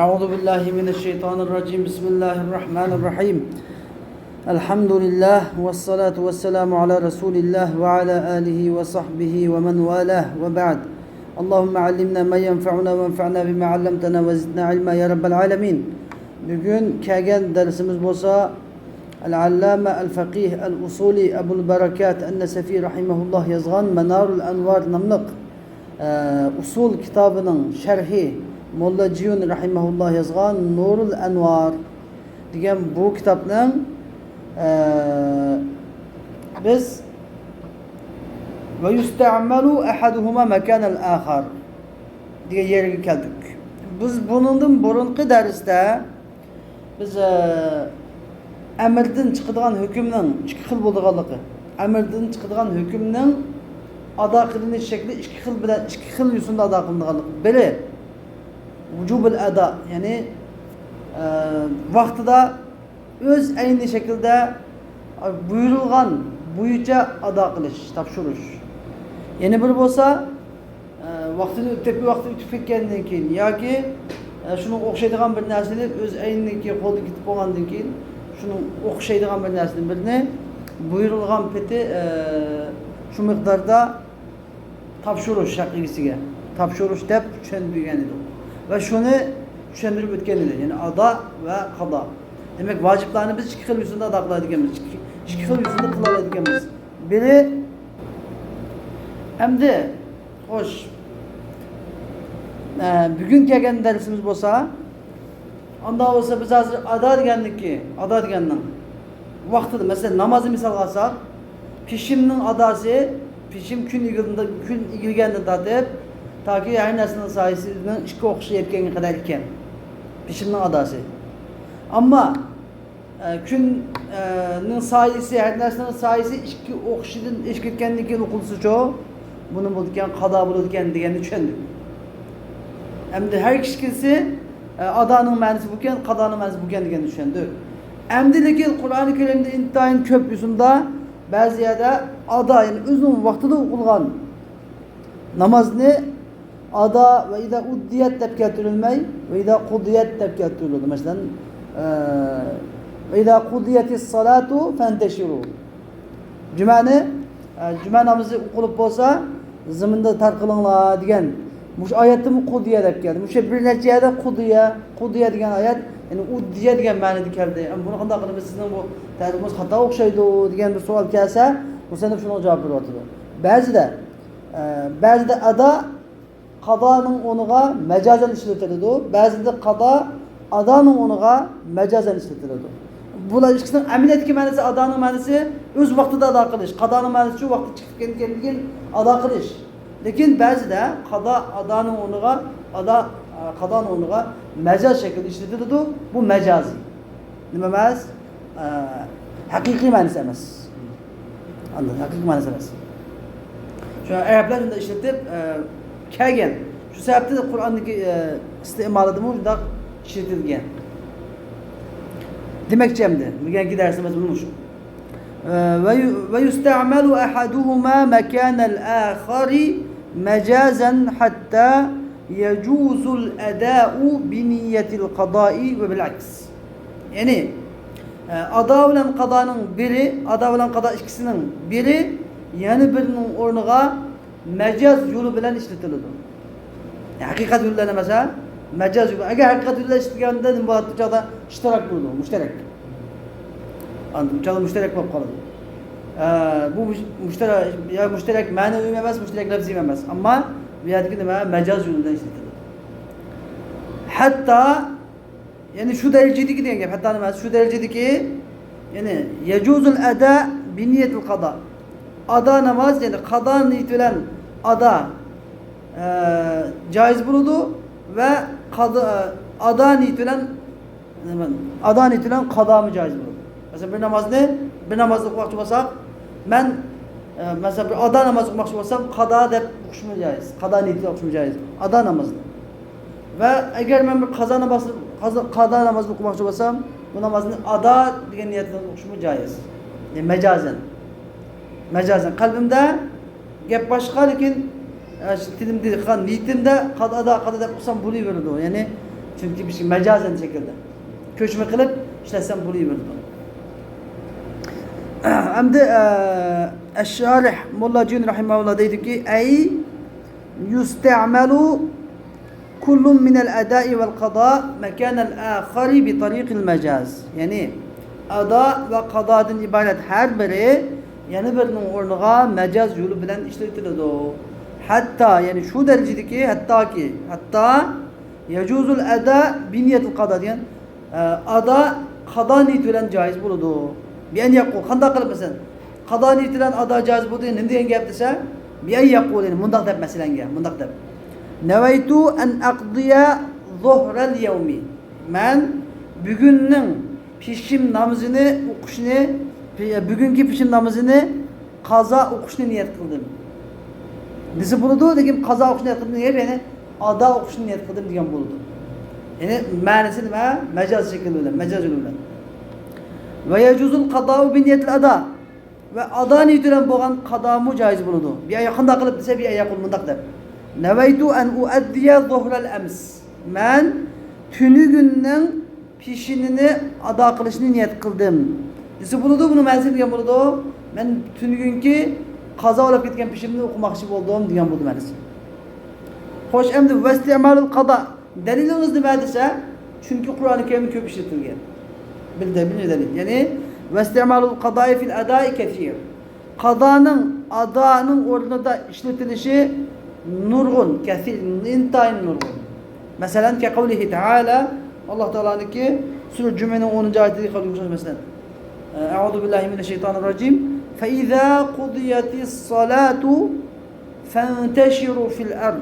أعوذ بالله من الشيطان الرجيم بسم الله الرحمن الرحيم الحمد لله والصلاة والسلام على رسول الله وعلى آله وصحبه ومن والاه وبعد اللهم علمنا ما ينفعنا وانفعنا بما علمتنا وزدنا علما يا رب العالمين. Bugün kelgan dersimiz bo'lsa Al-Allama Al-Faqih Al-Usuli Abul Barakat An-Nasafi rahimahullah yazgan Manarul Anvar namlıq usul kitabının şerhi Molla Ciyun rahimahullah yazgan Nurul Anvar degan bu kitapның biz ve yusta'malu ahaduhuma makanal akhar degan yerga keldik. Biz bunundan burunqi darsda biz emirden çıkıdığan hükümden iki xil bo'lganligi, emirden çıkıdığan hükümden ada qilinish şekli iki xil yusunda ada qilinganligi. Biri vücubul ada, yani vaxtida öz aynı şekilde buyurulgan buyuca ada qilish, topshirish. Yani bir bo'lsa vaqtini o'tib bir vaqt o'tib ketgandan keyin yoki shuni o'xshaydigan bir narsani o'z ayniki qo'lda ketib qolgandan keyin shuni o'xshaydigan bir narsani birini buyurilgan peti shu miqdorda topshirish shaqigisiga topshirish deb tushuntirgan edi va shuni tushuntirib o'tgan edi. Yani ada va qado. Demek vaciplarni biz ikki xil yuzunda ado qiladiganmiz, ikki xil yuzunda qila oladiganmiz. Biri endi xo'sh bugun kelgan dersimiz bo'lsa, anda bo'lsa biz hozir ado degandan vaqtida masalan namozni misol olsak, pishimning adosi, pishim kun igilgandan tortib toki har narsaning soyasining ikki o'qishi yetganga qadar ekan pishimning adosi. Ama kunning soyasi, har narsaning soyasi ikki o'qishidan eshketgandan keyin o'qilsa-chu, buni bo'lgan qado bo'ladigan deganni tushundik. Endi her kishisi adanın ma'nosi bu ekan, qadoning ma'nosi bu ekan deganni tushundik. Endi lekin Qur'oni Karimda intayin ko'p yuzunda ba'zi yerda ada, yani o'zining vaqtida o'qilgan namozni ada ve ida uddiyat deb keltirilmay ve ida qudiyat deb keltiriladi. Masalan ve ida qudiyatis salatu fantashiru. Cuma namazı o'qilib bo'lsa, zaminda tarqalinglar degan mush oyatda qudiya deb keldi. Mush bir necha yerda qudiya degan oyat, yani uddiya degan ma'noda keldi. Buni qanday qilib sizning bu tarjimamiz xato o'xshaydi degan bir savol kelsa, bu seni shuni javob beryapti. Ba'zida ada qadoning o'rniga majazan ishlatiladi. Ba'zida qado adoning o'rniga majazan ishlatiladi. Bular ikkisining amaliyotdagi ma'nosi, adoning ma'nosi o'z vaqtida ado qilish, qadoning ma'nosi shu vaqtda chiqib ketgandan ado qilish. Lekin ba'zida qado adoning o'rniga majaz shaklda ishlatiladi. Bu majaziy. Nima emas? Haqiqiy ma'nosi emas. Anladın? Haqiqiy ma'nosi emas. Şu Araplar shunda ishlatib kelgan. Shu sababda Qur'ondagi iste'molida shunda ishlatilgan. Demakchi endi bugungi darsimiz bu shu. Ve yusta'malu ahaduhuma makanal akhari majazan hatta yecuzul ada'u bi niyyetil qada'i ve bil aks. Yani ada bilan qadoning biri, ada bilan qado ikkisining biri yani birinin o'rniga majaz yo'li bilan ishlatiladi. Haqiqat yo'ldan emas, majaz yo'li. Agar haqiqat yo'ldan ishlatilganda nima bo'ladi? Jo'da ishtirak bo'ladi, mushtarak. Anladım. Jo'da mushtarak bo'lib qoladi. Bu mushtarak ma'naviy emas, mushtarak lafziy emas. Ammo bu yerdagi nima? Majaz yo'lidan ishlatiladi. Hatta yani şu derecedeki degan gap, hatta emas, şu derecedeki yani yecuzul ada bi niyetil qada. Ada namaz, yani qada niyet bilan ada caiz bo'ladi ve ada niyet bilan qada mı caiz bo'ladi. Mesela bir namozni o'qimoqchi bo'lsak, men mesela bir ada namoz o'qimoqchi bo'lsam, qada deb o'qishim joiz. Qada niyetida o'qishim joiz. Ada namozni. Ve eğer ben bir qada namazını o'qimoqchi bo'lsam, bu namozni ada degan niyatda o'qishim joiz. Yani mecazen qalbimda gap boshqa, lekin tilimde niyetimde qada deb o'qsam bo'laveradi. Yani Çünkü bir şey mecazen şekilde. Köçme kılıp işletsem burayı verdim. Hem de Eşşarih Molla Cün Rahimahullah dedi ki ey yuste'melu kullun minel edai vel qada mekanel ahari bi tariqil mecaz. Yani ada ve qadadan ibaret her biri yani birinin ornuğa mecaz yolu bilen işletildi. Hatta yani şu derecedeki hatta yecuzul ada bi niyetil qada diyen ada qada niyeti bilen caiz buludu. Bir en yakul kanda kılıp mesela qada niyeti bilen ada caiz buludu. Ne diyen gap dese bir en yakul yani mundak dep mesela mundak dep. Neveytu en aqdiya zuhrel yevmi. Ben bugünün pişim namazını okuşunu bugünkü pişim namazını kaza okuşunu niyet kıldım. Dizi buludu dedim kaza okuşunu niyet kıldım diye yani ada okuşunu niyet kıldım diye buludu. Yani manası ne? Mecaz şeklinde mecaz yoluyla. Ve yecuzul kada'u bi niyetil ada. Ve ada niyetiyle boğan kada'mı caiz buludu. Bir yakında kılıp dese bir yakul mundak der. Neveytu en uaddiye zuhrel ems. Ben tünü günün pişinini ada kılışını niyet kıldım. Disi buludu bunu menzil diyen buludu. Ben tünü günkü kaza olup gitken pişimini okumak için olduğum diyen buludu menzil. Hoş emdi ve isti'malul kada. Deliliniz ne dese? Çünkü Kur'an-ı Kerim'in köp işletilgen. Bilir delil. Yani ve isti'malul kadai fil adai kethir. Kadanın adanın orada işletilişi nurgun, kethir, intayin nurgun. Mesela ki kavlihi Teala Allah Teala'nın ki Sure Cümle'nin 10. ayeti kavlihi mesela. Euzu billahi mineşşeytanirracim. Fe izâ kudiyetis salatu fenteşiru fil ard.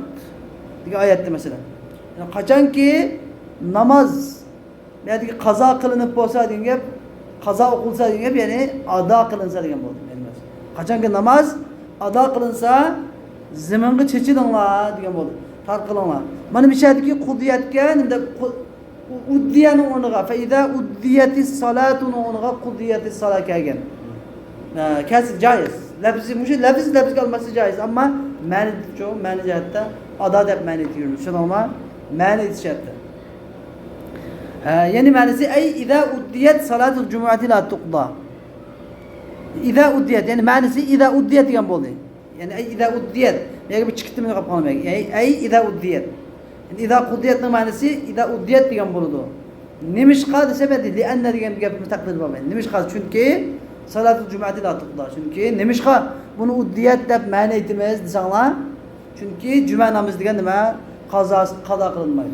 Diye ayette mesela. Yani kaçan ki namaz yani ki kaza kılınıp olsa diyen gibi kaza okulsa diyen gibi yani ada kılınsa diyen bu. Kaçan ki namaz ada kılınsa ziming'i çeçidinla diyen bu. Tarqılınla. Mana bir şey ki kudiyetke hem de uddiyenin onuğa fe izâ uddiyetis salatun onuğa kudiyetis salat kâgen. Kesin caiz. Lafız kalması caiz ama mani çoğu mani cihatta ada dep mani diyoruz. Şunu ama mani cihatta. Yani manisi ey izâ uddiyet salatul cumu'ati la tuqda. İzâ uddiyet yani manisi izâ uddiyet diyen boldu. Yani ey izâ uddiyet. Yani bir çıktı mı kapanmıyor. Ey izâ uddiyet. Yani izâ kuddiyet'nin manisi izâ uddiyet diyen boldu. Nimişqa desebedi li'enne diyen bir gapimiz takdir var. Nimişqa çünkü salatul cumu'ati la tuqda. Çünkü nimişqa bunu uddiyet dep mani etmez desanlar. Çünkü cuma namazı degan nima? Qaza kılınmaydı.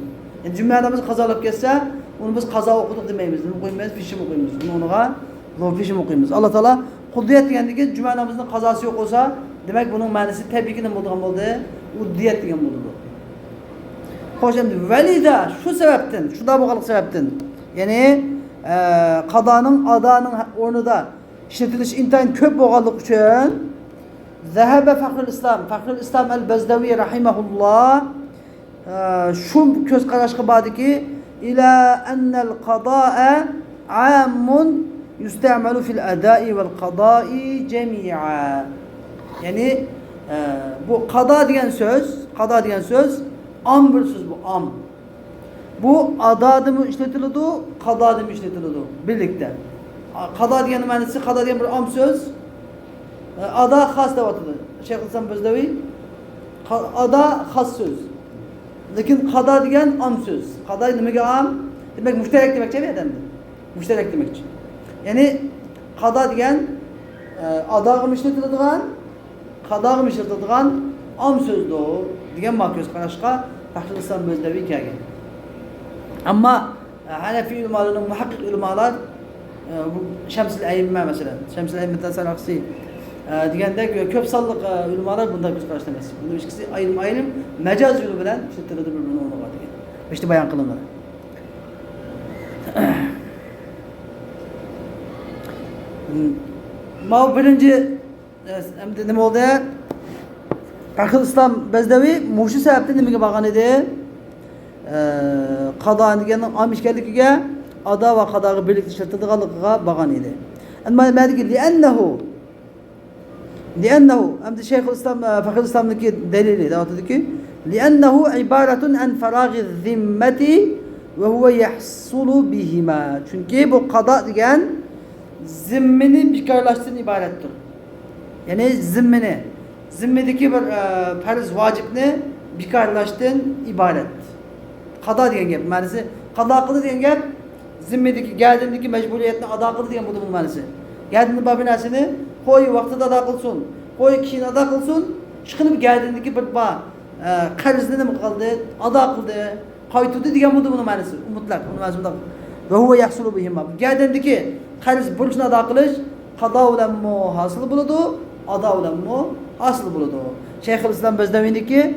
Yani cuma namazı qazalıp kelse onu biz qaza okuduk demeymiz. Bunu koymayız, fişim okuymiz. Bunu onuğa zor fişim okuymiz. Allah Teala kuddiyet degandiki cuma namazının qazası yok olsa demek bunun manisi tabii ki ne bo'lgan bo'ldi? Uddiyet degan bo'ldi. Xo'sh endi valida şu sebepten, şu da bo'lganlik sebepten. Yani qadanın adanın o'rnida işletilish intayin ko'p bo'lganlik uchun Zahaba Fahrul İslam el-Bezdavi rahimahullah şu köz qarashga bordiki ila annal qada'a amun yusta'malu fil ada'i vel qada'i cemi'a. Yani bu qada degan söz am bir söz bu am. Bu adada mı işletildi, qadada mı işletildi birlikte. Qada degan manisi qada degan bir am söz. Ada xas devatıdır. Şeyhülislam Bezdavi ada xas söz. Lakin qada degan am söz. Qada nimaga am? Demek müşterek demek değil mi adamda? Müşterek demek için. Yani qada degan adag'im işletiladigan, qadag'im işletiladigan am sözdür degan ma'ko'z qarashga Şeyhülislam Bezdavi kelgan. Ama Hanefi ulamalarının muhakkik ulamalar Şemsil Eyyime mesela. Şemsil Eyyime tasarruksi deganda ko'p sonliq ulamalar bunday ko'z qarashda emas. Buni ikkisi ayrim majaz yo'li bilan ishlatiladi bir-birini o'rniga degan. İşte bayon qilinadi. Ma birinchi endi nima bo'ldi? Şeyhülislam Bezdavi mushu sababdan nimaga borgan edi? Qado deganning am ishkanligiga ada va qadoga birlikda ishlatiladiganligiga borgan edi. Ammo nima deydi? لأنه أمد شيخ الإسلام فخر الإسلام نكيد دليل ده تذكي لأنه عبارة عن فراغ الذمة ve huve yahsulu bihima. Çünkü bu qada degan zimmini bekarlaştırdan ibarettir. Yani zimmedeki bir farz vacibni bekarlaştırdan ibaret. Qada degan gap ma'nosi, qada qildi degan gap zimmedeki geldiğindeki mecburiyetini ada qildi degan bu ma'nosi. Geldiğinde bir narsani qo'y vaqtida ada qilsin, qo'y keyin ada qilsin, ishqilib geldiğindeki bir qarzni nima qildi, ada qildi, qaytdi degan bu ma'nosi. Mutlaq uni mazmunda ve huve yahsulu bihima. Geldiğindeki qarz burchni ada qilish qado bilan mu hosil bo'ladi, ada bilan mu hosil bo'ladi. Shayxul Islom Bazdaviniki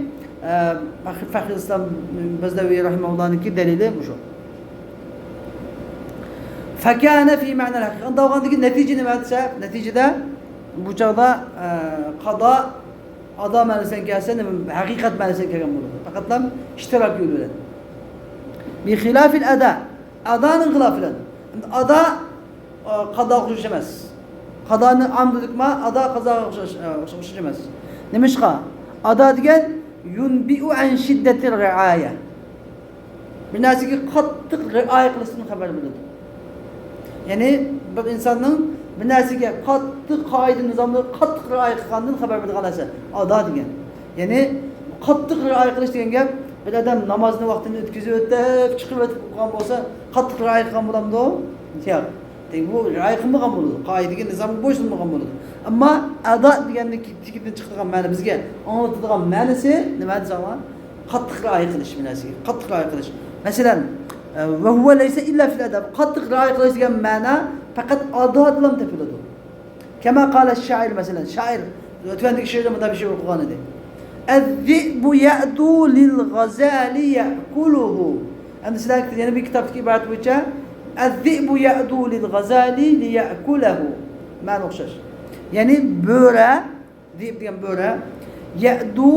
Faxrul Islom Bazdavi rahimahullah'niki delili bu şu. Fakâne fî ma'nel hakik. Onda oğandaki netice ne varsa, neticede bu çağda qada ada ma'nosine gelse hakikat ma'nosine kelgan bo'ladi. Faqat ham ishtirok yo'li. Bi xilafil ada. Adanın xilafidan. Ada qada o'xshash emas. Qadani amdlikma ada qazoga o'xshash emas. Nimishqa? Ada degan yunbi'u an shiddatir ri'aya. Bir narsaga qattiq ri'oya qilishdan xabar beradi. Yani bir insanın bir narsaga qattiq qoida nizomni qattiq ri'oya qilganidan xabar beradigan narsa ada degan. Yani qattiq ri'oya qilish degan gap bir odam namozni vaqtini o'tkazib o'tib, chiqib o'tib qolgan bo'lsa, qattiq ri'oya qilgan bo'lamdi u? Yo'q. Bu ri'oya qilmagan bo'ladi. Qoidaga, nizomga bo'ysunmagan bo'ladi. Ammo ada degandagi tikitdan chiqadigan ma'no bizga anlatadigan ma'nosi nima desam? Qattiq ri'oya qilish narsaga, qattiq ri'oya qilish. Masalan, ve huve leyse illa fil adab. Qattiq ri'oya qilish degan ma'no faqat ada bilan topiladi. Kema qala şair mesela. Şair o'tgandagi she'rda bunda bir şey o'qigan edi. Az-zi'bu ya'du lil-ghazali ya'kuluhu. Endi sizlar yana bir kitobdagi iborat bo'yicha az-zi'bu ya'du lil-ghazali liya'kulahu. Ma'no o'xshash. Ya'ni bo'ra, zib degan bo'ra, ya'du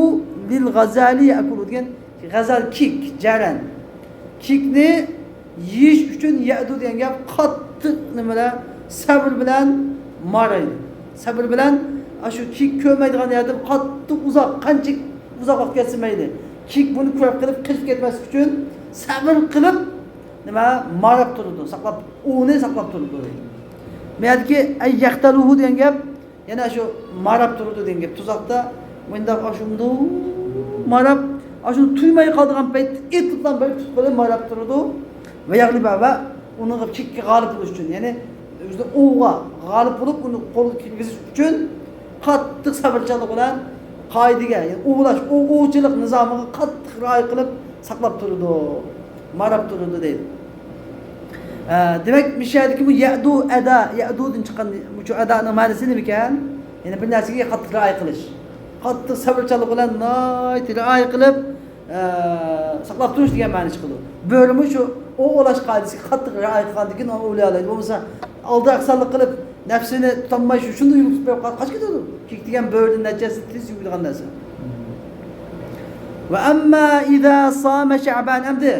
lil-ghazali ya'kulu degan g'azal kik, jaran. Kikni yeyish uchun ya'du degan gap qattiq nimalar sabr bilan maraydi. Sabr bilan shu kik ko'maydigan yerda qattiq uzoq, qancha uzoq vaqt ketmaydi. Kik buni ko'rib qilib qilib ketmaslik uchun sabr qilib nima marab turdi, saqlab, uni saqlab turdi. Meyadki ay yaqtaluhu degan gap yana shu marab turdi degan gap. Tuzoqda bunda ashundu marab ashuni tuymay qoldigan payt etibdan bir tutib marab turdi ve yagliba va uni kikka g'olib bo'lish uchun, ya'ni o'zida o'g'a g'olib bo'lib uni qo'lga kirgizish uchun qattiq sabrchilik bilan qoidaga, ya'ni o'g'lash, o'g'chilik nizomiga qattiq rioya qilib saqlab turdi, marab turdi deydi. Demak, mishadiki bu ya'du ada, ya'dudan chiqqan bu adaning ma'nosi nima ekan? Ya'ni bir narsaga qattiq rioya qilish. Qattiq sabrchilik bilan rioya qilib saqlab turish degan ma'no chiqadi. Bo'limi shu o'g'lash qoidasiga qattiq rioya qilgandan keyin o'ylaydi. Bo'lmasa aldı aqsallik qilib nafsini tutamay shunday yurib qo'yib qochib ketadi. Kik degan bo'rning natijasi tez yuradigan narsa. Va amma iza sama sha'ban amdi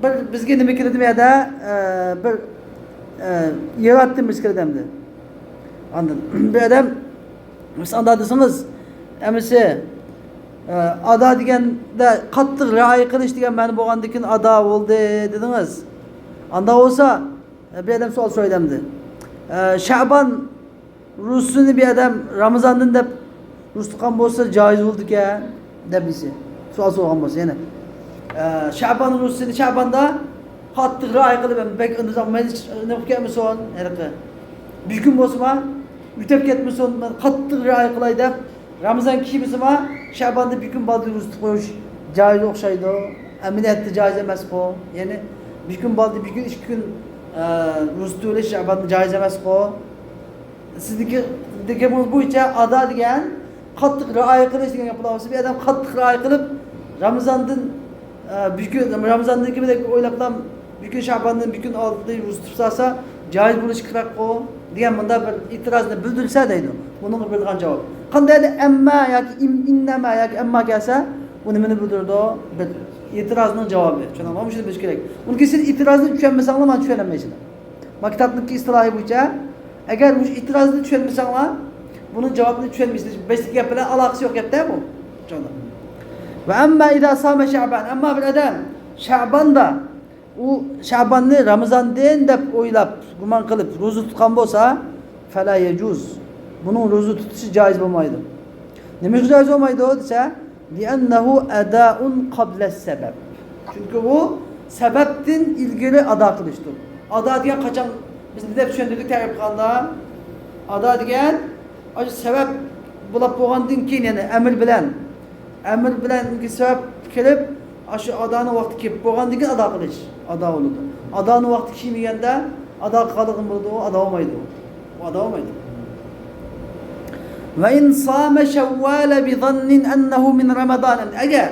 bir bizga nima kiradi bu yerda bir yaratdimiz kiradi amdi. Anladın. Bir adam siz anladınız. Emisi ada deganda qattiq rioya qilish degan ma'no bo'lgandan keyin ada bo'ldi dedingiz. Anda olsa bir adam savol so'raydi. Şaban Rus'unu bir adam Ramazan'dan deb Rus tuqqan bo'lsa joiz bo'ldi-ku deb birisi savol so'ragan bo'lsa, yana Şaban Rus'unu Şaban'da qattiq rioya qilib bek nizom nima qilganmisan? Haraqa. Bir kun bo'lsa o'tib ketmasin, men qattiq rioya qilay deb Ramazan kiyimizma Şaban'da bir gün baldı Rus qo'yish joiz o'xshaydi. Amaliyotda joiz emas bu. Ya'ni bir gün baldı, bir gün, 2 gün Rus to'lash Şaban'da joiz emas bu. Sizniki deganimiz bo'yicha ada degan qattiq rioya qilish degan gap bo'lsa, bir odam qattiq rioya qilib Ramazandan bir gün Ramazandagi o'ylabdan bir gün Şaban'dan bir gün oldida Rus tutsa joiz bo'lishi kerak bu degan bunda bir e'tirozni bildirsa deydi. Bunun bildirilgan javob. Qanday amma yoki innama yoki amma kelsa, bu nimani bildirdi? Bir e'tirozning javobi. Tushunamizmi? Shuni bilish kerak. Unga siz e'tirozni tushunmasanglar, men tushunolmayman. Maktabniki istilohi bo'yicha, agar bu e'tirozni tushunmasanglar, bunun javobini tushunmaysiz. Basic gap bilan aloqasi yo'q gapda bu. Tushundim. Va amma idza sama Sha'ban, amma bir odam Sha'banda u Şabanni Ramazondan deb o'ylab, gumon qilib ro'za tutgan bo'lsa, fala yajuz. Buning ro'za tutishi joiz bo'lmaydi. Nima uchun joiz bo'lmaydi desa, li'annahu ada'un qabla sabab. Chunki u sababdan ilgari ado qilishdir. Ado degan qachon biz deb tushuntirdik ta'rif qilganda, ado degan o'sha sabab bo'lib bo'lgandan keyin, ya'ni amr bilan sabab kelib, o'sha adoni vaqti kelib bo'lgandan keyin ado qilish, ado bo'ladi. Adoni vaqti kelmaganda ado qiladigan bo'ladi, u ado bo'lmaydi. U ado bo'lmaydi. Ve in sâme şevvâle bi zannin ennehu min Ramazan. Eğer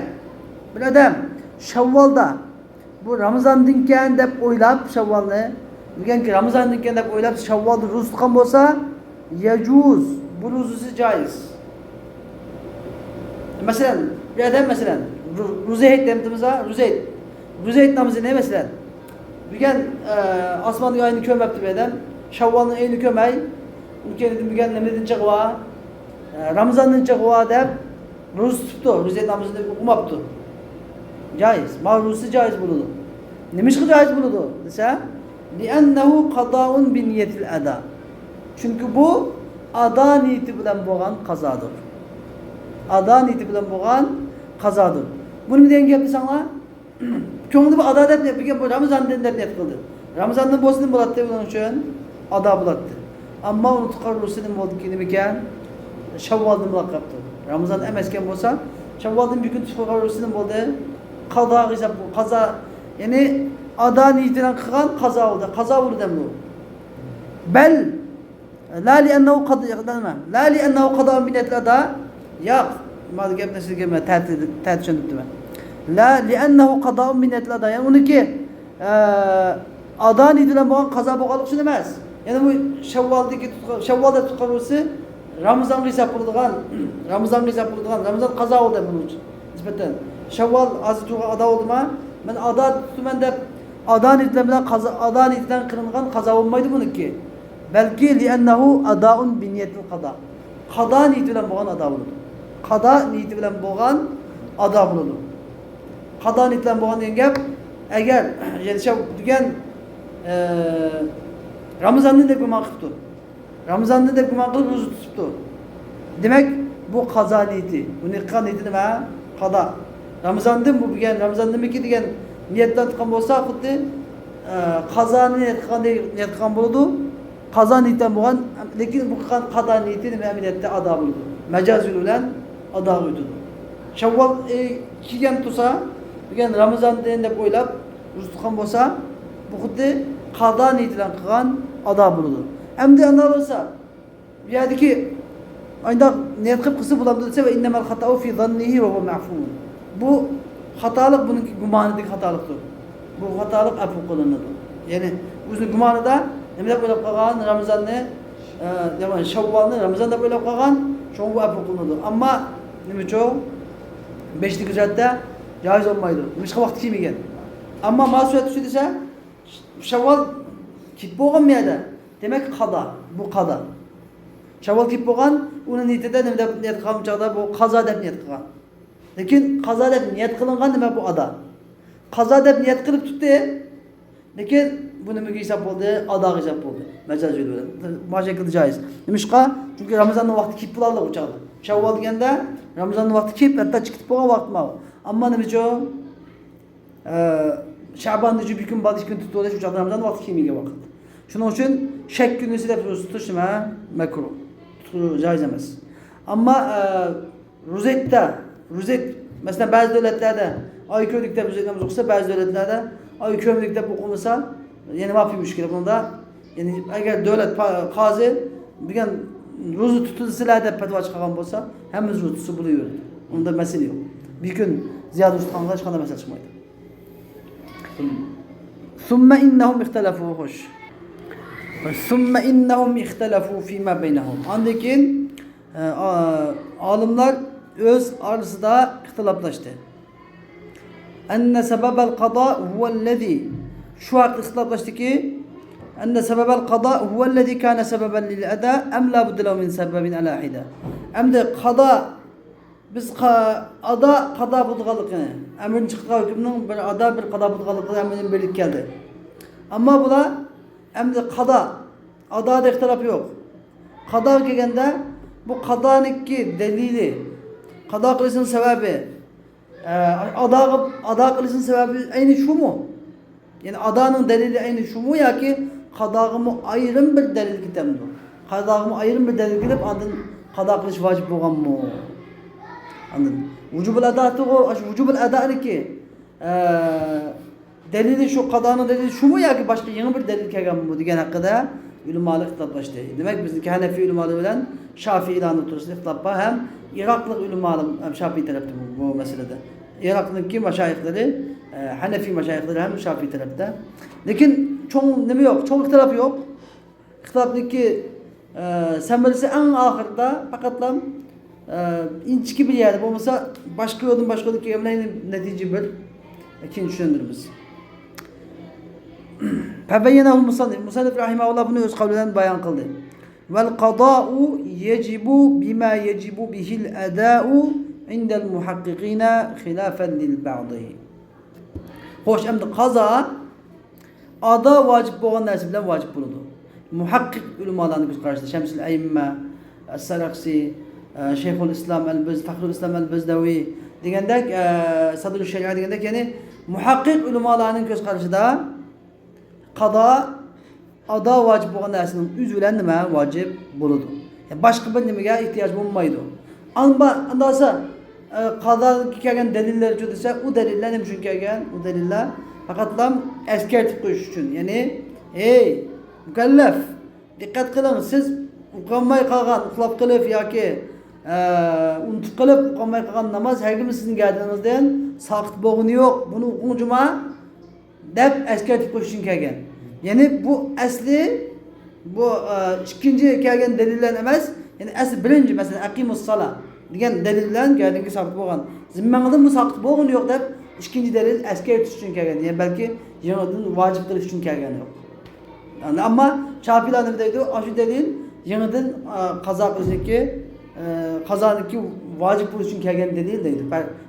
bir adam Şevval'da bu Ramazan'dan keyin deb o'ylab Şevvalni, deganki Ramazan'dan keyin deb o'ylab Şevvalda ro'za tutgan bo'lsa, yajuz. Bu ro'zasi joiz. Mesela bir adam mesela Ruzeyt demimiz ha, Ruzeyt namazı ne mesela? Bugün asmanın ayını kömepti bir adam. Şevval'ın ayını kömey. Ülkenin bugün nemedin çıkva. Ramazan'dan çıkva deb ro'za tuttu. Ruzeyt namazını ukumaptı. Caiz. Mağrusu caiz buludu. Nimişki caiz buludu dese? Li'ennehu qada'un bi niyetil ada. Çünkü bu ada niyeti bilen boğan kazadır. Ada niyeti bilen boğan kazadır. Bunu bir denge yaptı sana. Çoğunluğu bu ada dep yapıyor. Bu Ramazan'dan dep niyet kıldı. Ramazan'dan bozduğunu bulattı bunun için. Ada bulattı. Ama onu tukarırısının oldu ki demeken Şevval'dan bulak yaptı. Ramazan emesken olsa Şevval'dan bir gün tukarırısının oldu. Kaza yani ada niyetinden kılan kaza oldu. Kaza oldu demli o. Bel la li'ennehu qada'un bi niyetil ada. Yok. Madem ki nasıl gelme tertip düşündüm ben. La li'ennehu qada'un bi niyetil ada. Yani onu ki ada niyetinden boğan kaza boğalık için demez. Yani bu Şevval'da tutkarırısı Ramazan hesap bulduğun, Ramazan kaza oldu bunun için. Nispeten. Şevval azıcık ada oldu mu? Ben ada tuttum ben de ada niyetinden kırılgan kaza olmaydı bunun ki. Belki li'ennehu ada'un bi niyetil qada. Qada niyeti bilen boğan ada bulundu. Qada niyeti bilen boğan ada bulundu. Qada niyeti bilen boğan deyen gap, eğer degan Ramazan'da da gumon qilibdi. Ramazan'da da gumon qilib ro'za tutibdi. Demek bu qazo niyeti. Buni qilgan niyeti nima? Qada. Ramazan'dan bu degan Ramazan'damiki degan niyetdan tutgan bo'lsa, xuddi qazoni niyet qilgan bo'ladi. Qazo niyetdan bo'lgan, lekin bu qilgan qada niyeti nima amaliyotda ado bo'ladi. Majaz yo'l bilan ado bo'ladi. Şevval kelgan tursa, degan Ramazan'dan deb o'ylab ro'za tutgan bo'lsa, bu xuddi qada niyetidan qilgan ado bo'ladi. Endi ana bo'lsa, bu yerdagi ayda niyet qilib qilsa bo'ladi desa, va innamal xata'u fi zannihi va huwa ma'fun. Bu hatalık bunun gumanidagi hatalıktır. Bu hatalık afu kılınır. Yani o'zining gumonida nima deb o'ylab qolgan Ramazonni, ya'ni Şevvalni Ramazon deb o'ylab qolgan, shu bu afu kılınır. Ammo nima uchun 5-lik hujjatda joiz bo'lmaydi. Boshqa vaqt kelmagan. Ammo mas'uliyat shu desa, Şevval ketib bo'lgan yerda, demak qada, bu qada. Şevval ketib bo'lgan, uni niyatida nima deb niyat qilgan chog'da bu qazo deb niyat qilgan. Lekin qazo deb niyat qilingan nima bu ada? Qazo deb niyat qilib tutdi. Lekin bu nimaga hisob bo'ldi? Adoga hisob bo'ldi. Majaz yo'li bilan. Mashaqat joiz. Nimishqa? Chunki Ramazonning vaqti kelib qoldi u chog'da. Şevval deganda Ramazonning vaqti kelib, hatto chiqib bo'lgan vaqt ma'lum. Ammo nima uchun? Şaban'da bir gün bazı gün tutuldu şu çağda Ramazan vaqti kelmagan vaqt. Shuning uchun shak kunisi deb ro'za tutish nima? Makruh. Joiz emas. Ammo Ruzet mesela bazı devletlerde ay köydükte ruzet namazı okunsa, bazı devletlerde ay kömlükte okunmasa yani mafi müşkil bunda. Yani eğer devlet qazi degan ro'za tutilsalar deb fatvo chiqargan bo'lsa, hamma ro'za tutsa bo'laveradi. Unda masala yo'q. Bir kun ziyod tutganlar hech qanday masala chiqmaydi. Summa innahum ikhtalafu xush. Summa innahum ikhtalafu fima baynahum. Ondan keyin olimlar öz arasında ihtilaflaştı. Enne sebebel qada huvellezî, şu hak ihtilaflaştı ki enne sebebel qada huvellezî kâne sebeben lil ada em la budde lehu min sebebin alâhide. Hem de qada biz ada qada bulduğalıqını, əmrin çıxdığı hükümünün bir ada bir qada bulduğalıqını əmrin birlik geldi. Ama bula əmri qada, adada ixtilaf yok. Qada gelgende bu qadanınki delili, qada kılışının sebebi, ada kılışının sebebi aynı şu mu? Yani adanın delili aynı şu mu ya ki qadağımı ayrım bir delil kitabıdır. Qadağımı ayrım bir delil gidip andın qada kılış vacip olgan mı? Anladın? Vücubul adatı o, vücubul adatı ki delili şu, qadanın delili şu mu ya ki başka yeni bir delil kelgen mi degan hakkında ulemalar ixtilaflaştı. Demek bizdeki Hanefi ulemaları bilen Şafii ilanı turusunda ixtilaf var. Hem Iraklı ulemalar hem Şafii tarafta bu meselede. Irak'taki meşayihleri, Hanefi meşayihleri hem Şafii tarafta. Lakin çok nemi yok, çok ixtilaf yok. İxtilafdaki semerisi en ahırda fakatlam inçki bir yerde olmasa başka yolun netice bir ikinci düşündürümüz. Febeyyenehu musannif rahimahullah bunu öz kavlinden bayan kıldı. Vel qada'u yecibu bima yecibu bihil eda'u indel muhakkikine hilafen lil ba'dihi. Hoş emdi qaza ada vacip olan nersi bilen vacip bulundu. Muhakkik ulemalarını biz karşıda Şemsil Eymme, Es-Saraksi, Şeyhul İslam el-Bez, Fahrul İslam el-Bezdavi degendek, Sadrul Şeria degendek yani muhakkik ulemalarının göz karşıda qada ada vacip olan nersinin üzülen nime vacip buludu. Yani başka bir nimeye ihtiyaç bulunmaydı. Andasa qada kelgen deliller judisa o deliller nime üçün kelgen o deliller fakatlam eskertip koyuş üçün. Yani ey mükellef dikkat kılın siz uqanmay qalgan uxlab qılıp yoki unutib qılıp uqanmay qalgan namaz her gün sizin gəldiyinizdən saqit boğunu yok. Bunu uqunjuma dep eskertip koyuş üçün kelgen. Yani bu asli bu ikinci kelgen deliller emas. Yani asli birinci mesela aqimus sala degan delillan kelginki sabit bo'lgan. Zimmangidan bu sabit bo'lgan yo'q deb ikinci delil eskertish uchun kelgan. Yani belki yanıdan vacip qilish uchun kelgan yo'q. Yani ama Şafiilar deydi, şu delil yanıdan qazo qilishki, qazoniki vacip bo'lish uchun kelgan delil deydi.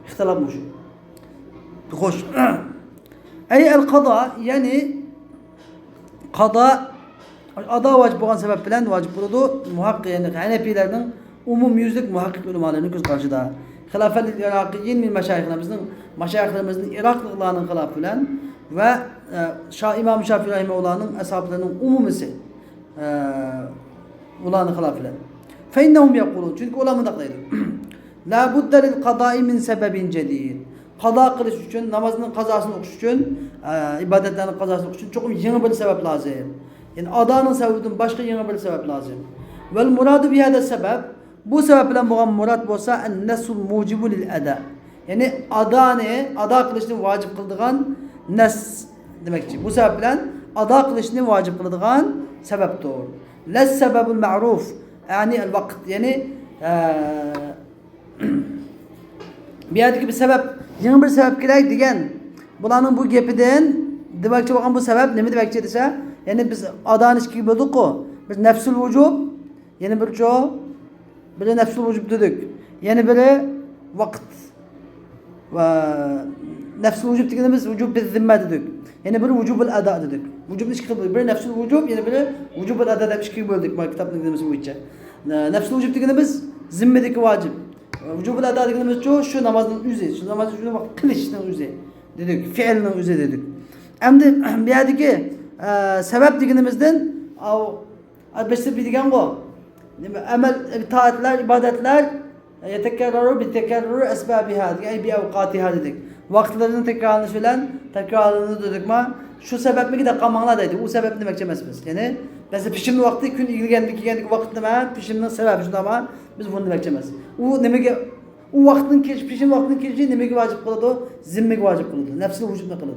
İxtilafmış. Xo'sh. Ay al-qada yani qada ada vacip olan sebep bilen vacip bulundu. Muhakkik yani Hanefilerinin umum yüzlük muhakkik ulemalarının göz karşıda. Hilafet-i Irakiyin min meşayihlerimizin, meşayihlerimizin Iraklılarının hilafı bilen ve İmam Şafii Rahimehullah'ın ashablarının umumisi ulanın hilafı bilen. Feinnehum yekulun. Çünkü ulamı daklıydı. La budda lil qada'i min sebebin cedid. Qada kılış için, namazının kazasını okuş için, ibadetlerinin kazasını okuş için çok yeni bir sebep lazım. Yani adanın sebebinden başka yeni bir sebep lazım. Vel muradu bihada sebep, bu sebeple bulan murad olsa en nesul mucibu lil ada. Yani ada kılışını vacip kıldığın nes demek ki. Bu sebeple ada kılışını vacip kıldığın sebep doğru. Les sebebul ma'ruf, yani el vakit, yani bir yerdeki bir sebep, yeni bir sebep gerek diyen, bulanın bu gepiden demekçi bakan bu sebep ne mi demekçi dese, yani biz adan işki bulduk o, biz nefsul vücub, yani bir çoğu, biri nefsul vücub dedik, yani biri vakit, ve nefsul vücub dediğimiz vücub biz zimme dedik, yani biri vücubul ada dedik, vücub işki bulduk, biri nefsul vücub, yani biri vücubul ada demiş ki bulduk, bu kitapta dediğimiz bu içe, nefsul vücub dediğimiz zimmedeki vacip. Vücubul ada dediğimiz çoğu şu namazın üzeri, şu namazın şuna bak kılıçının üzeri dedik, fiilinin üzeri dedik. Hem de bir yerdeki sebep dediğimizden beşte bir diyen bu. Emel, taatler, ibadetler yetekerraru bi tekerruru esbabiha, yani bir avqatiha dedik. Vaktlerinin tekrarını filan, tekrarını dedik ma. Şu sebep mi ki de kamanla dedik. O sebep demek çemezmiz. Yani mesela pişimli vakti gün ilgilendik vakit deme, pişiminin sebebi şunda ama biz bunu demek çemez. O demek ki o vaktin pişim vaktinin keçi demek ki vacip kıldı, zimmeki vacip kıldı. Nefsini vücubuna kıldı.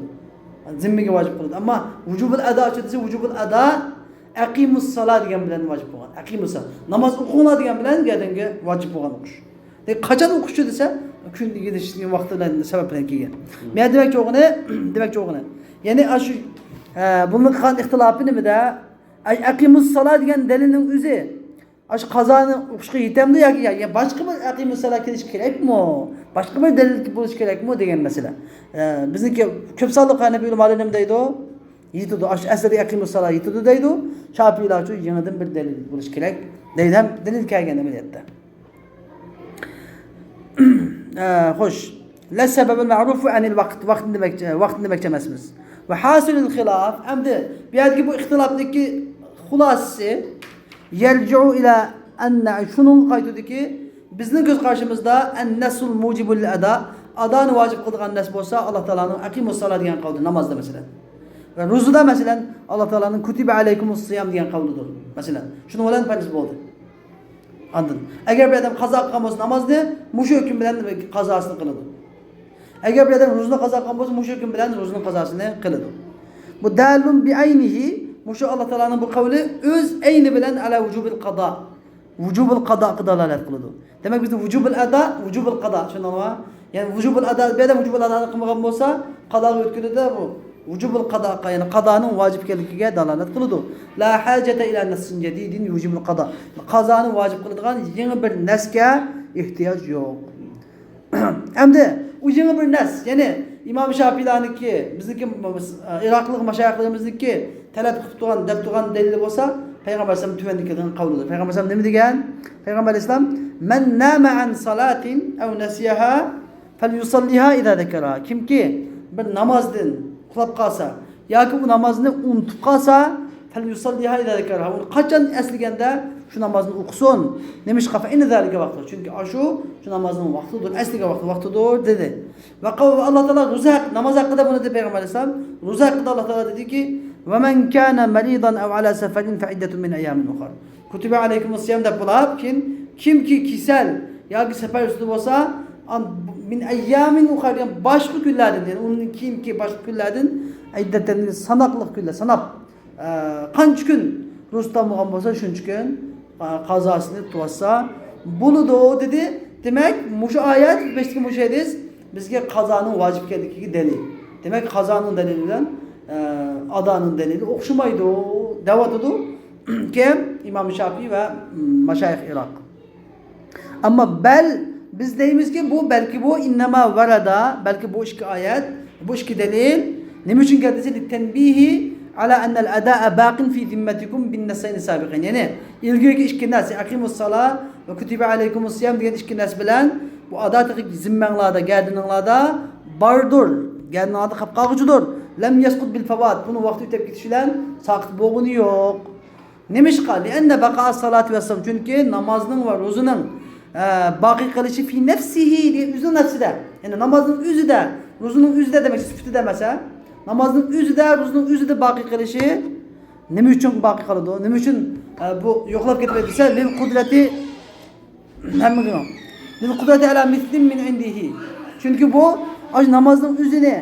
Yani zimmeki vacip kıldı. Ama vücubul ada açıdısı vücubul ada aqimus salat diyen bilen vacip olan. Aqimus salat. Namaz okuna diyen bilen geldiğinde vacip olan okuş. Kaçan okuşu dese gün gidişinin vaktiyle sebeple ki. Ne demek ki o ne? Demek ki o ne? Yani şu bunun kan ihtilafını mı da aqimus salat diyen delilin üzeri Aş kazanı uşqa yetemdi ya başqa bir aqimus salat kelish kerakmi? Başqa bir dalil bo'lish kerakmi degan masala. Bizniki ko'p sonli Hanafiy ulamolar nima deydi? Yetidi. Ash asli aqimus salat yetidi deydi. Shafiylar uchun yangidan bir dalil bo'lish kerak. Deydi ham dalil kelgan amaliyotda. Xo'sh. La sababul ma'ruf anil vaqt demakchi emasmiz. Va hasilul xilaf hamda bu yergi bu ixtilofniki xulosasi yarji'u ila anna shunun qaytadiki bizning ko'z qarshimizda an-nasul mujibul ada adani vojib qilgan nas bo'lsa Alloh taolaning aqimus salat degan qavli namozda masalan. Va ro'zada masalan Alloh taolaning kutiba alaykumus siyam degan qavlidir. Masalan, shuni bilan farz bo'ldi. Anladın. Agar bir adam qazo qilgan bo'lsa namozni mushu kun bilan qazosini qiladi. Agar bir adam ro'zani qazo qilgan bo'lsa mushu kun bilan ro'zani qazosini qiladi. Bu dalun bi aynihi mushu Alloh taolaning bu qavli o'z ayni bilan ala vujubil qado. Vujubil qado dalolat qiladi. Demak bizda vujubil ada, vujubil qado tushunarmi? Ya'ni vujubil ada bir adam vujubil adoni qilmagan bo'lsa, qadoga o'tkazadi bu. Vujubil qado ya'ni qadoning vojib ekanligiga dalolat qiladi. La hajata ila nassin jadidin vujubil qado. Qazoni vojib qiladigan yangi bir nasga ehtiyoj yo'q. Hamda u yangi bir nas, ya'ni İmam Şafii'larniki, bizniki Iroqlik mashayixlarimizniki talab qilib turgan, deb turgan dalili bo'lsa, Payg'ambar sollallohu alayhi vasallam degan qavlidir. Payg'ambar sollallohu alayhi vasallam nima degan? Payg'ambar alayhisalom man nama an salatin aw nasiyaha falyusalliha idza zakaraha. Kimki bir namozdan uxlab qolsa yoki u namozni unutib qolsa falyusalliha idza zakaraha. Uni qachon eslaganda shu namozni o'qisin. Nemish qafa in zalika vaqti. Chunki shu namozning vaqtidir, asliga vaqtidir dedi. Va Alloh taolo ro'za namoz haqida buni deb Payg'ambar alayhisalom ro'za haqida Alloh taolo dediki: "Va man kana maridan aw ala safarin fa iddatun min ayamin ukhra." Kutiba alaykumus siyam deb bo'lib, kimki kasal yoki safar ustida bo'lsa, min ayamin ukhra boshqa kunlardan, ya'ni uning kimki boshqa kunlardan iddatan sanoqli kunlar, sanab qancha kun ro'za bo'lgan bo'lsa, shuncha kun qazosini tutsa bo'ladi dedi. Demak, mushu oyat, beştiki mushu hadis bizga qazoning vojib ekanligiga dalil. Demak, qazoning dalili bilan adoning dalili o'xshamaydi, da'vatidi. Kim? İmam Şafii va mashayix Iroq. Ammo biz deymizki belki bu innama varada, belki bu ikki oyat, bu ikki dalil nima uchun keldi? Tanbihi ala anna al-ada'a baqin fi zimmatikum bin nasayn sabiqin. Yani ilgili ikki nas, aqimus salat ve kutiba alaykumus siyam degan ikki nas bilan bu adatı zimmanlarda, gardinlarda bardır. Gardinlarda qilib qolguchidir. Lam yasqut bil fawat. Buni vaqti o'tib ketish bilan saqit bo'lgani yo'q. Nemish qali? Anda baqa as-salat va siyam. Chunki namozning va ro'zining baqi qilishi fi nafsihi, o'zi nafsida. Yani namozning o'zida, ro'zining o'zida demak, sifatida demasa, namozning o'zida, ro'zining o'zida baqi qilishi nima uchun baqi qiladi? Nima uchun bu yo'qlab ketmaydi desa, lil qudrati hamma lil qudrati ala mislin min indihi. Chunki bu aş namozning o'zini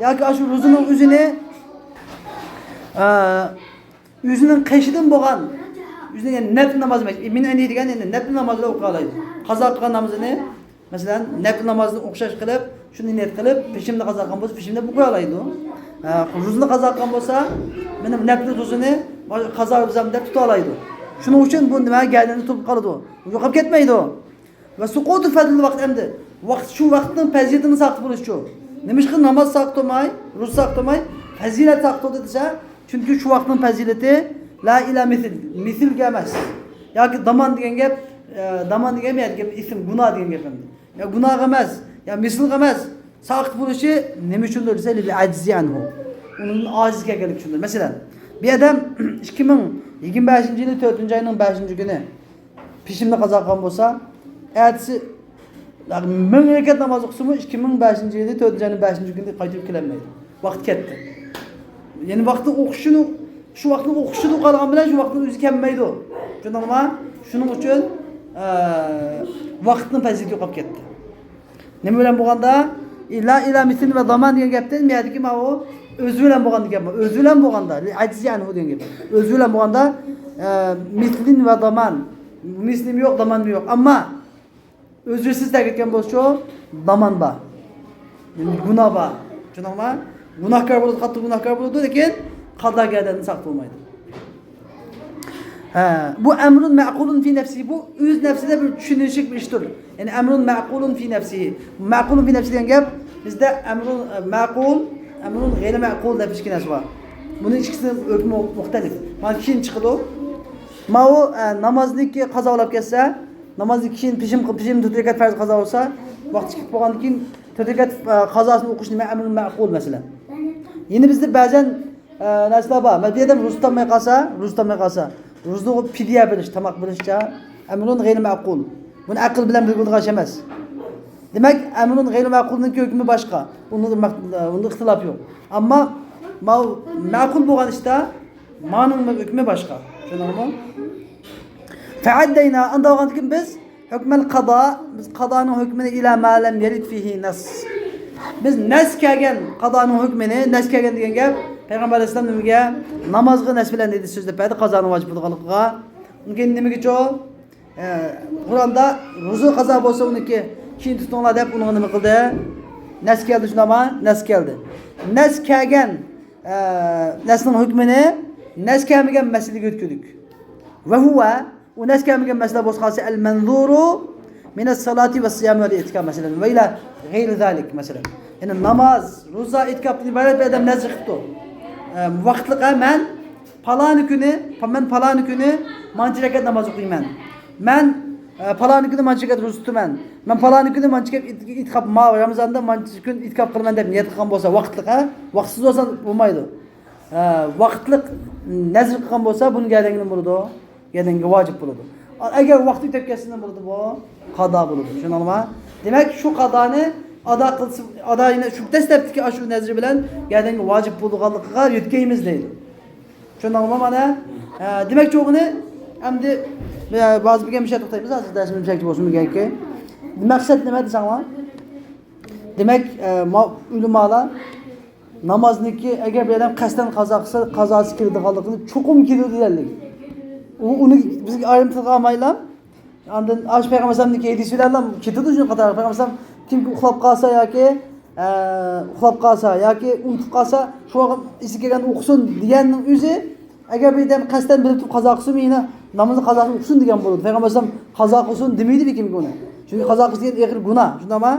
yoki aş ro'zining o'zini o'zining qishidan bo'lgan, o'zining yani nafl namoz emas. Min indi degan endi nafl namozda o'qilaydi. Qazo qilgan namozini, masalan, nafl namozni o'xshash qilib, shuni niyat qilib, peshimda qazo qilgan bo'lsa, peshimda o'qilaydi. Ro'zini qazo qilgan bo'lsa, mening nafl ro'zini qazo qilsam deb tuta oladi. Shuning uchun bu nima gardini turib qoladi. Yo'qolib ketmaydi. Va suqutu fadl vaqt endi. Vaqt shu vaqtning fazilitini saqlab bo'lish uchun. Nima uchun namoz saqlamay, ro'za saqlamay, fazilat saqladi desa, chunki shu vaqtning fazilati la ila mislga emas. Yoki damon degan gap, damon degan gap ism gunoh degan gap endi. Ya gunoh emas, ya mislga emas. Saqit bo'lishi nima uchundir desa, li ajzi anhu. Uning ojiz kelganligi uchundir. Masalan, bir adam 2025-yil 4-oyning 5-kuni peshimda qazo qilgan bo'lsa, ertasi mamlakat namozi qismi 2005-yil 4-oyning 5-kunida qaytib kelolmaydi. Vaqt ketdi. Ya'ni vaqtni o'qishini, shu vaqtni o'qishini qolgan bilan shu vaqtni o'zi kelmaydi. Tushundingmi? Shuning uchun vaqtning fazilati yo'qolib ketdi. Nima bilan bo'lganda la ila misl va zaman degan gapdan miyadiki ma u o'zi bilan bo'lgan degan gap. O'zi bilan bo'lganda ajzi anhu degan gap. O'zi bilan bo'lganda mislin va zaman. Mislim yo'q, zaman yo'q. Ammo o'zsiz ta'kidlagan bo'lsa, zaman bor. Yani gunoh bor. Tushundingmi? Gunohkor bo'ladi, qattiq gunohkor bo'ladi, lekin qazo gardanini saqlab bo'lmaydi. Bu emrun ma'kulun fi nefsi, bu öz nefside bir düşünülüşük bir iştir. Yani emrun ma'kulun fi nefsi. Ma'kulun fi nefsi degan gap bizde emrun ma'kul, emrun g'ayri ma'kul deb ikki narsa bor. Bunun ikkisini hukmi muxtalif. Mana keyin chiqadi. Ma u namozniki qazolab kelsa, namozni keyin pishim 4 rakat farz qazo bo'lsa, vaqt chiqib qolgandan keyin 4 rakat qazosini o'qish nima emrun ma'kul masalan. Yine bizde ba'zan narsalar bor. Mana bu yerda ro'za tutmay qolsa, ro'zni fidya berish, tamoq berishcha amrun g'ayri ma'qul. Buni aql bilan bilgudigan ish emas. Demak, amrun g'ayri ma'qulning hukmi boshqa. Unda ixtilof yo'q. Ammo ma'qul bo'lgan ishda ma'nun hukmi boshqa. Tushundingmi? Fa'addayna anda olgandan keyin biz hukmal qado, biz qadoning hukmini ila ma lam yarid fihi nas. Biz nas kelgan qadoning hukmini, nas kelgan degan gap Payg'ambar alayhisalom nimaga namozga nas bilan dedi so'zlab berdi, qazoni vojib bo'lganligiga. Unga nimaga Qur'onda ro'za qazo bo'lsa uniki keyin tutinglar deb uni nima qildi? Nas keldi shunama, nas keldi. Nas kelgan nasning hukmini nas kelmagan masalaga o'tkadik. Va huwa u nas kelmagan masala bo'lsa al-manzuru min as-salati was-siyam wal-i'tikaf masalan va ila g'ayri zalik masalan. Yani namoz, ro'za, i'tikofdan iborat bir odam nazr qilibdi. Vaqtliqa men paloni kuni mancha rakat namoz o'qiyman. Men paloni kuni mancha rakat ro'za tutaman. Men paloni kuni mancha rakat i'tikof Ramazonda mancha kun i'tikof qilaman deb niyat qilgan bo'lsa, vaqtliqa, vaqtsiz bo'lsa bo'lmaydi. Vaqtliq nazr qilgan bo'lsa, buni gadangni bo'ladi, gadanga vojib bo'ladi. Agar vaqt o'tib ketsa nima bo'ladi bu? Qado bo'ladi. Tushundingmi? Demak, shu qadoni ado qilsa, adoyini shu dastlabki shu nazri bilan gadanga vojib bo'lganligiga yetkaymiz deydi. Tushundingmi mana? Demak, cho'g'ini endi ba'zi bir mishat to'xtaymiz, hozir darsimiz chakchi bo'lsin deganki. Maqsad nima desanglar? Demak, ulamolar namozniki agar bir odam qasddan qazo qilsa, qazosi kiradiganligini cho'qim kiradi deydilar. Uni bizga ayrintib olmaylar. Ondan ash payg'ambar alayhisolamniki hadislardan ketadi shu qator. Payg'ambar alayhisolam kim uxlab qolsa yoki unutib qolsa, shu isi kelgan o'qisin deganning o'zi agar bir odam qasddan bilib turib qazo qilsa, meni namozni qazosini o'qisin degan bo'ladi. Payg'ambar alayhisolam qazo qilsin demaydi kimga uni. Chunki qazo qilish degan og'ir gunoh, shundaymi?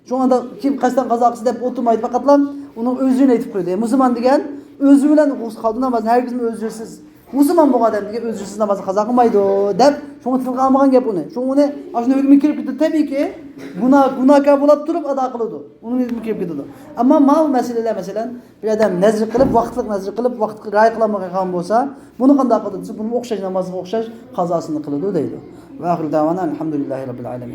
Shunda kim qasddan qazo qilsa deb o'tirmaydi, faqatlam uning o'zini aytib qo'ydi. Musulmon degan o'zi bilan o'qish qoldi, namozni hargizmi o'zsiz musulmon bo'lgan odam degan o'zsiz namozni qazo qilmaydi deb shuni tilga olmagan gap uni. Shuni ashuna hukmi kirib ketdi, tabiiyki gunohkor bo'lib turib ado qiladi. Uning hukmi kirib ketadi. Ammo masalalar masalan bir odam nazr qilib, vaqtliq nazr qilib, vaqtga rioya qilmagan bo'lsa, buni qanday qiladi? Buni o'xshash namozga o'xshash qazosini qiladi deydi. Va oxir davona alhamdulillahi robbil alamin.